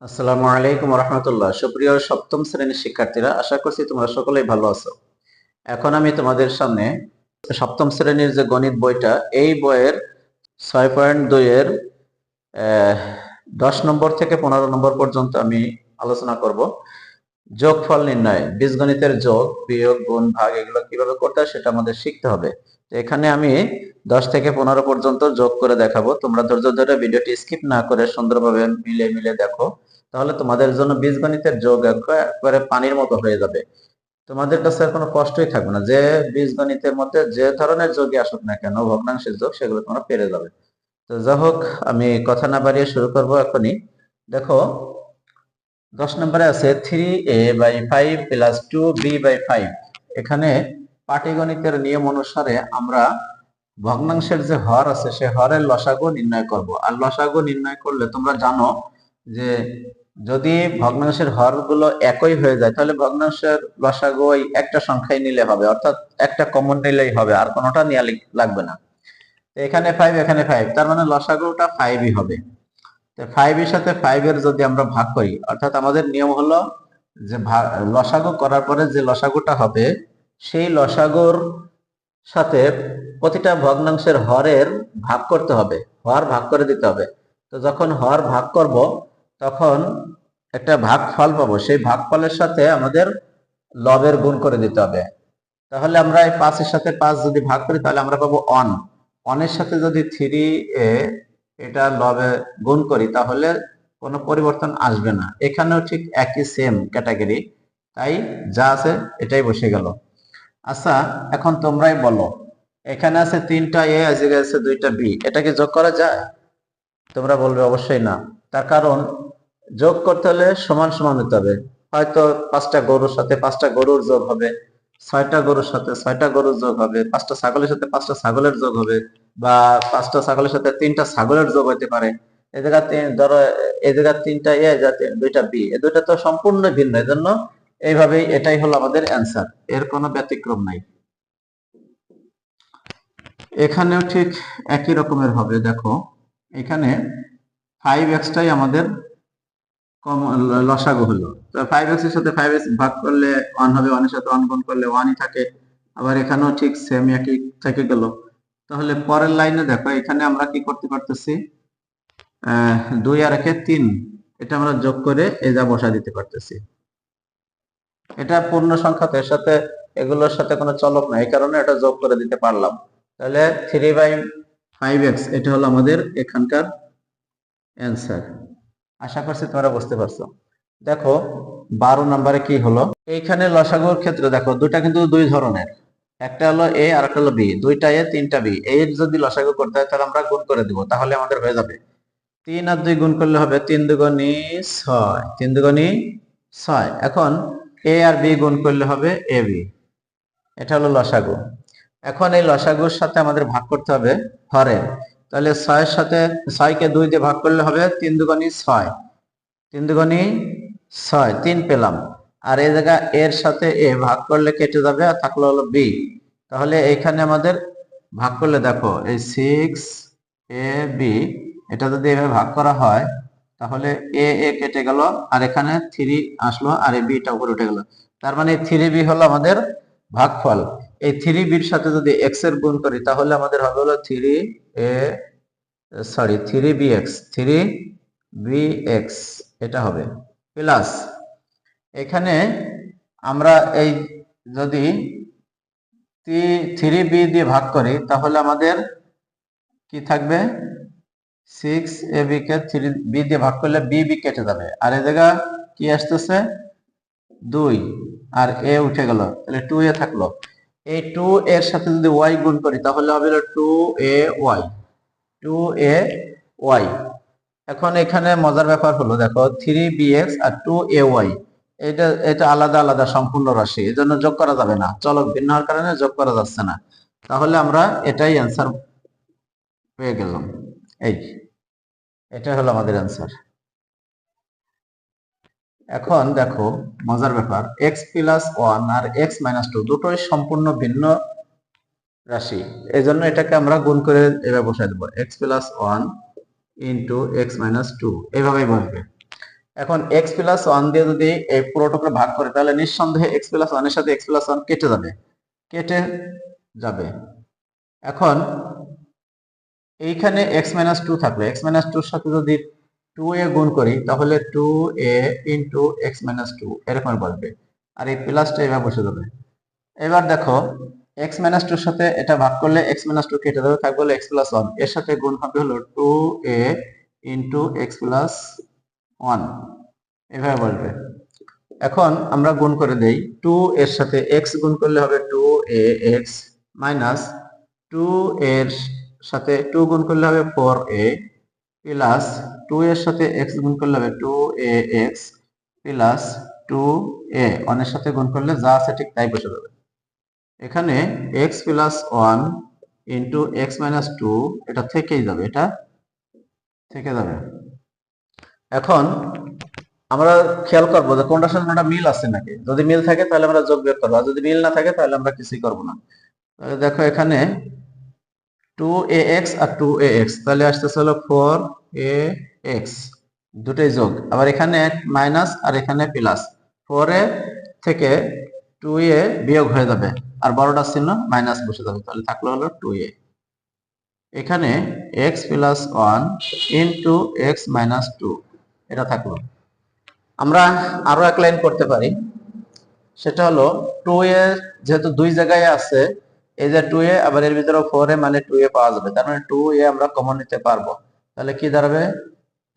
আসসালামু আলাইকুম রহমতুল্লাহ। সুপ্রিয় সপ্তম শ্রেণীর শিক্ষার্থীরা, আশা করছি তোমরা সকলেই ভালো আছো। এখন আমি তোমাদের সামনে সপ্তম শ্রেণীর যে গণিত বইটা, এই বইয়ের 6.2 এর 10 নম্বর থেকে 15 নম্বর পর্যন্ত আমি আলোচনা করব। যোগফল নির্ণয়, বীজগণিতের যোগ বিয়োগ গুণ ভাগ এগুলো কিভাবে করতে হয় সেটা আমাদের শিখতে হবে। তো এখানে আমি 10 থেকে 15 পর্যন্ত যোগ করে দেখাবো। তোমরা ধৈর্য ধরে ভিডিওটি স্কিপ না করে সুন্দরভাবে মিলে মিলে দেখো, তাহলে তোমাদের জন্য বীজগণিতের যোগ একবারে পানির মতো হয়ে যাবে। তোমাদের কাছে আর কোনো কষ্টই থাকবে না। যে বীজগণিতের মধ্যে যে ধরনের যোগই আসুক না কেন, ভগ্নাংশের যোগ, সেগুলো তোমরা পেরে যাবে। তো যাই হোক, আমি কথা না বাড়িয়ে শুরু করবো এখনই। দেখো, 10 নম্বরে আছে 3a/5 প্লাস 2b/5। এখানে পাটিগণিতের নিয়ম অনুসারে আমরা ভগ্নাংশের যে হর আছে সে হরের লসাগু নির্ণয় করব। আর লসাগু নির্ণয় করলে তোমরা জানো যে যদি ভগ্নাংশের হরগুলো একই হয়ে যায় তাহলে ভগ্নাংশের লসাগু ওই একটা সংখ্যায় নিলে হবে, অর্থাৎ একটা কমন নিলেই হবে, আর কোনোটা নেওয়া লাগবে না। তো এখানে 5 এখানে 5, তার মানে লসাগুটা 5ই হবে। 5 এর সাথে 5 এর যদি আমরা ভাগ করি, অর্থাৎ আমাদের নিয়ম হলো যে লসাগু করার পরে যে লসাগুটা হবে সেই লসাগুর সাথে প্রতিটা ভগ্নাংশের হরের ভাগ করতে হবে, হর ভাগ করে দিতে হবে। তো যখন হর ভাগ করব তখন একটা ভাগফল পাবো, সেই ভাগফলের সাথে আমাদের লবের গুণ করে দিতে হবে। তাহলে আমরা এই 5 এর সাথে 5 যদি ভাগ করি তাহলে আমরা পাবো 1। 1 এর সাথে যদি 3a এটা লবে গুণ করি তাহলে কোনো পরিবর্তন আসবে না। এখানেও ঠিক একই সেম ক্যাটাগরি, তাই যা আছে এটাই বসে গেল। আচ্ছা, এখন তোমরাই বলো, এখানে আছে 3টা a, আছে 2টা b, এটা কি যোগ করা যায়? তোমরা বলবে অবশ্যই না। তার কারণ যোগ করতে হলে সমান সমান হতে হবে। হয়তো 5টা গরুর সাথে 5টা গরুর যোগ হবে, 6টা গরুর সাথে 6টা গরুর যোগ হবে, 5টা ছাগলের সাথে 5টা ছাগলের যোগ হবে, বা 5টা ছাগলের সাথে 3টা ছাগলের যোগ হতে পারে। এই জায়গা ধরো, এই জায়গা 3টা এ, 2টা বি, এই দুইটা তো সম্পূর্ণ ভিন্ন। এজন্য এইভাবেই এটাই হলো আমাদের অ্যান্সার, এর কোনো ব্যতিক্রম নাই। এখানেও ঠিক একই রকমের হবে। দেখো, এখানে 5x-টাই আমাদের লসাগু হলো। তো 5x এর সাথে 5x ভাগ করলে 1 হবে, 1 এর সাথে 1 গুণ করলে 1ই থাকে। আবার এখানেও ঠিক সেম একই থেকে গেল। তাহলে পরের লাইনে দেখো, এখানে আমরা কি করতে পারতেছি, 2 আর 1 3, এটা আমরা যোগ করে এই যা বসা দিতে পারতেছি। এটা পূর্ণ সংখ্যা, তো এর সাথে এগুলোর সাথে কোনো চলক নাই, এই কারণে এটা যোগ করে দিতে পারলাম। তাহলে 3/5x এটা হলো আমাদের এখানকার অ্যান্সার। আশা করছি তোমরা বুঝতে পারছো। দেখো 12 নম্বরে কি হলো, এইখানে লসাগুর ক্ষেত্রে দেখো দুটা কিন্তু দুই ধরনের, একটা হলো এ আর একটা হলো বি। 2টা এ 3টা বি, এর যদি লসাগু করতে হয় তাহলে আমরা গুণ করে দিব, তাহলে আমাদের হয়ে যাবে 3 আর 2 গুণ করলে হবে 3 দুগুণী 6, 3 দুগুণী 6। এখন এ আর বি গুণ করলে হবে এ বি, এটা হলো লসাগু। এখন এই লসাগুর সাথে আমাদের ভাগ করতে হবে হরের। তাহলে 6 এর সাথে 6 কে 2 দিয়ে ভাগ করলে হবে 3 দুগুণী 6, 3 দুগুণী 6, 3 পেলাম। আর এই জায়গা এর সাথে এ ভাগ করলে কেটে যাবে, আর থাকলো হলো বি। তাহলে এইখানে আমাদের ভাগ করলে দেখো এই 6ab, এটা যদি এভাবে ভাগ করা হয় তাহলে এ এ কেটে গেল, আর এখানে 3 আসলো, আর এই বিটা উপরে উঠে গেল। তার মানে 3b হলো আমাদের ভাগফল। এই 3bর সাথে যদি x এর গুণ করি তাহলে আমাদের হবে হলো 3bx, এটা হবে প্লাস, এখানে আমরা এই যদি 3b দিয়ে ভাগ করি তাহলে আমাদের কি থাকবে, 6ab কে 3b দিয়ে ভাগ করলে bb কেটে যাবে, আর এই জায়গা কি আসতেছে 2, আর a উঠে গেল, তাহলে 2a থাকলো। এই 2 এর সাথে যদি y গুণ করি তাহলে হবে 2ay। এখন এখানে মজার ব্যাপার হলো, দেখো 3bx আর 2ay, এটা এটা আলাদা আলাদা সম্পূর্ণ রাশি, এজন্য যোগ করা যাবে না, চলক ভিন্ন হওয়ার কারণে যোগ করা যাচ্ছে না। তাহলে আমরা এটাই অ্যান্সার পেয়ে গেলাম। এই এটা হলো আমাদের অ্যান্সার। এখন দেখো মজার ব্যাপার, x প্লাস 1 আর x মাইনাস 2 দুটোই সম্পূর্ণ ভিন্ন রাশি, এজন্য এটাকে আমরা গুণ করে এভাবে বসাই দেবো, x plus 1 into x minus 2, এভাবেই বসবে। এখন এক্স প্লাস ওয়ান দিয়ে যদি এই পুরোটুকু ভাগ করে তাহলে নিঃসন্দেহে এক্স প্লাস ওয়ানের সাথে এক্স প্লাস ওয়ান কেটে যাবে। এখন এইখানে এক্স মাইনাস টু থাকলে এক্স মাইনাস টুর সাথে যদি 2a গুণ করি তাহলে 2a into x minus two এরকম বলবে, আর এই প্লাসটা এবার বসে যাবে। এবার দেখো এক্স মাইনাস টুর সাথে এটা ভাগ করলে এক্স মাইনাস টু কেটে যাবে, থাকবে হলো এক্স প্লাস ওয়ান, এর সাথে গুণ হবে হলো 2a into x plus one, এভাবে বলবে। এখন আমরা গুণ করে দেই, 2 এর সাথে x গুণ করলে হবে 2ax মাইনাস 2 এর সাথে 2 গুণ করলে হবে 4a প্লাস 2 এর সাথে x গুণ করলে হবে 2ax প্লাস 2a, অনের সাথে গুণ করলে যা আছে ঠিক তাই বসে যাবে। এখানে x plus 1 into x minus two এটা থেকেই যাবে, এটা থেকে যাবে। এখন আমরা খেয়াল করবো যে কোনটার সাথে কোনটা মিল আছে নাকি, যদি মিল থাকে তাহলে আমরা যোগ বিয়োগ করবো, আর যদি মিল না থাকে তাহলে আমরা কিছুই করবো না। তাহলে দেখো এখানে 2ax আর 2ax তাহলে আসতেছে হলো 4ax, দুটোই যোগ, আবার এখানে মাইনাস আর এখানে প্লাস, 4a থেকে 2a বিয়োগ হয়ে যাবে আর বড়টার চিহ্ন মাইনাস বসে যাবে, তাহলে থাকলো হলো 2a। এখানে x plus 1 into x minus two এটা থাকলো। আমরা আরো এক লাইন করতে পারি, সেটা হলো 2a যেহেতু দুই জায়গায় আছে, এই যে 2a আবার এর ভিতরে 4a মানে 2a পাওয়া যাবে, তার মানে 2a আমরা কমন নিতে পারবো, তাহলে কি দাঁড়াবে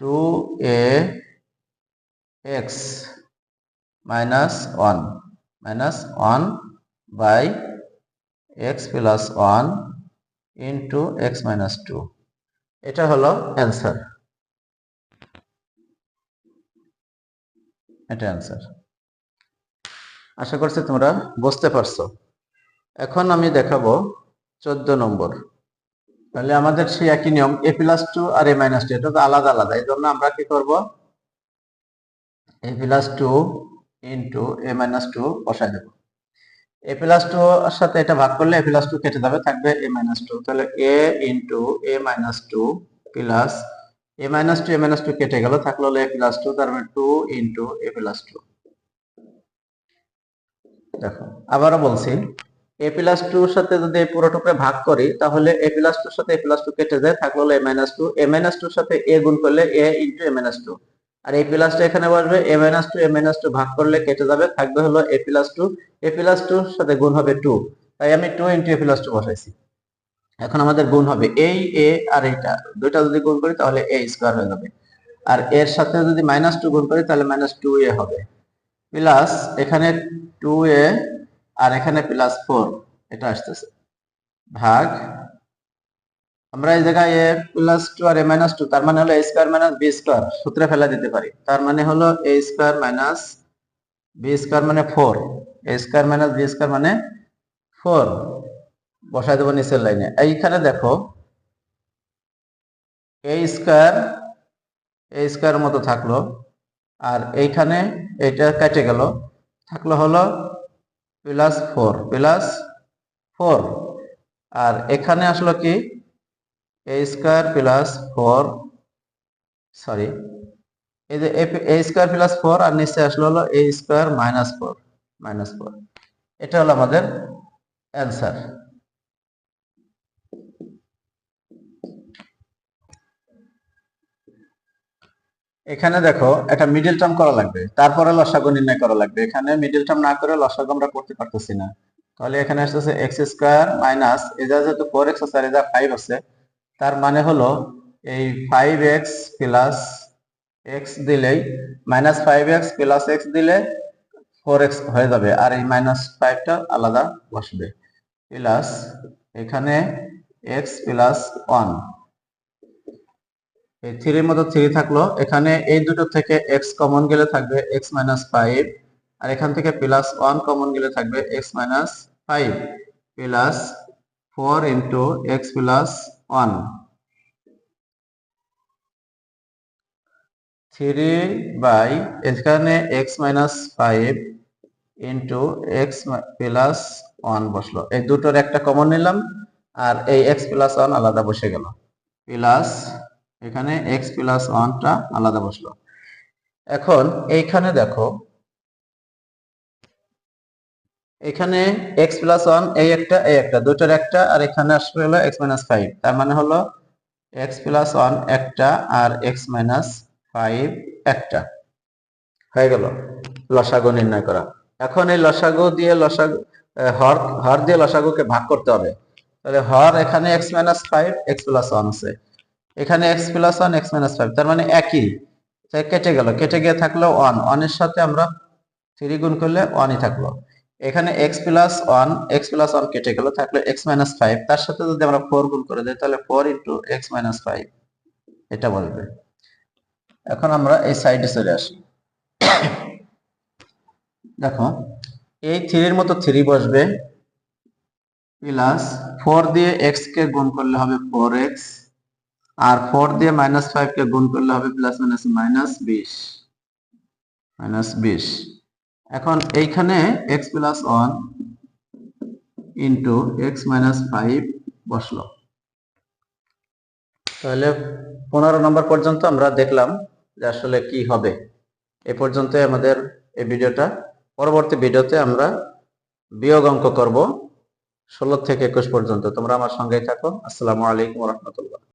2ax minus 1 by x plus 1 into x minus two, এটা হলো অ্যান্সার, এটা অ্যান্সার। আশা করছি তোমরা বুঝতে পারছো। এখন আমি দেখাবো 14 নম্বর। তাহলে আমাদের সেই একই নিয়ম, a প্লাস টু আর a মাইনাস টু, এটা তো আলাদা আলাদা, এই জন্য আমরা কি করব, a plus two into a minus two বসাই দেবো। a প্লাস টু এর সাথে এটা ভাগ করলে a প্লাস টু কেটে যাবে, থাকবে a মাইনাস টু, তাহলে a into a minus two plus a minus two কেটে গেল, থাকলো a প্লাস টু, তার মানে 2 ইন্টু a প্লাস টু। দেখো আবারও বলছি, a প্লাস টুর সাথে যদি এই পুরোটুকু ভাগ করি তাহলে a প্লাস টুর সাথে a প্লাস টু কেটে যায়, থাকলো a minus two, a minus টুর সাথে a গুণ করলে a into a minus two, আর এই প্লাসটা এখানে বসবে, a মাইনাস টু ভাগ করলে কেটে যাবে, থাকবে হলো a plus two, a plus টুর সাথে গুণ হবে 2, তাই আমি 2 ইন্টু a প্লাস টু বসাইছি। এখন আমাদের গুণ হবে এই a আর এইটা দুইটা যদি গুণ করি তাহলে a স্কয়ার হয়ে যাবে, আর এর সাথে যদি মাইনাস টু গুণ করি তাহলে মাইনাস 2a হবে, প্লাস এখানে 2a আর এখানে প্লাস 4 এটা আসতেছে, ভাগ আমরা এই জায়গায় a প্লাস টু আর a মাইনাস টু, তার মানে হলো a square minus b square সূত্রে ফেলা দিতে পারি, তার মানে হলো a square minus b square মানে 4, a square minus b square মানে 4 বসাই দেবো নিচের লাইনে। এইখানে দেখো a স্কয়ার মতো থাকলো, আর এইখানে এটা কেটে গেল, থাকলো হলো প্লাস 4 আর এখানে আসলো কি a স্কয়ার প্লাস 4, সরি এই যে a স্কয়ার প্লাস 4 আর নিচে আসলো হলো a স্কয়ার মাইনাস 4, এটা হলো আমাদের অ্যান্সার। এখানে দেখো একটা মিডল টার্ম করা লাগবে, তারপরে লসাগু নির্ণয় করা লাগবে, এখানে মিডল টার্ম না করে লসাগু আমরা করতে পারতেছি না, তাহলে এখানে আসতেছে এক্স স্কয়ার মাইনাস এজা যেহেতু 4x আছে আর এজা 5 আছে, তার মানে হলো এই 5x প্লাস x দিলেই মাইনাস 5x প্লাস x দিলে 4x হয়ে যাবে, আর এই মাইনাস 5টা আলাদা বসবে, প্লাস এখানে x প্লাস 1, এই 3 এর মতো 3 থাকলো, এখানে এই দুটো থেকে x কমন গেলে থাকবে x মাইনাস 5, আর এখান থেকে প্লাস 1 কমন গেলে থাকবে x minus 5 plus 4 into x plus 1, 3 by এখানে x minus 5 into x plus 1 বসলো, এই দুটোর একটা কমন নিলাম আর এই x প্লাস 1 আলাদা বসে গেল, প্লাস এখানে x প্লাস 1টা আলাদা বসলো। এখন এইখানে দেখো, এখানে x প্লাস ওয়ান এই একটা দুটোর একটা, আর এখানে আসবে হলো x মাইনাস ফাইভ, তার মানে হলো x প্লাস ওয়ান একটা আর x মাইনাস ফাইভ একটা, হয়ে গেল লসাগু নির্ণয় করা। এখন এই লসাগু দিয়ে লসাগু হর হর দিয়ে লসাগুকে ভাগ করতে হবে। তাহলে হর এখানে x minus five x plus one আছে, এখানে x plus one x minus five, তার মানে একই, তাই কেটে গেল, কেটে গিয়ে থাকলো ওয়ান, ওয়ানের সাথে আমরা থ্রি গুণ করলে ওয়ানই থাকলো। এখানে x প্লাস ওয়ান কেটে গেল, থাকলো x মাইনাস ফাইভ, তার সাথে যদি আমরা ফোর গুণ করে দিই তাহলে four into x minus five, এটা বলবে। এখন আমরা এই সাইডে চলে আসি, দেখো এই থ্রির মতো থ্রি বসবে, প্লাস ফোর দিয়ে এক্স কে গুণ করলে হবে ফোর এক্স, আর ফোর দিয়ে মাইনাস ফাইভ কে গুণ করলে হবে প্লাস মাইনাস মাইনাস বিশ। এখন এইখানে x plus one into x minus five বসলো। তাহলে 15 নম্বর পর্যন্ত আমরা দেখলাম যে আসলে কি হবে। এ পর্যন্ত আমাদের এই ভিডিওটা। পরবর্তী ভিডিওতে আমরা বিয়োগ অঙ্ক করব 16 থেকে 21 পর্যন্ত। তোমরা আমার সঙ্গেই থাকো। আসসালামু আলাইকুম ওয়া রাহমাতুল্লাহ।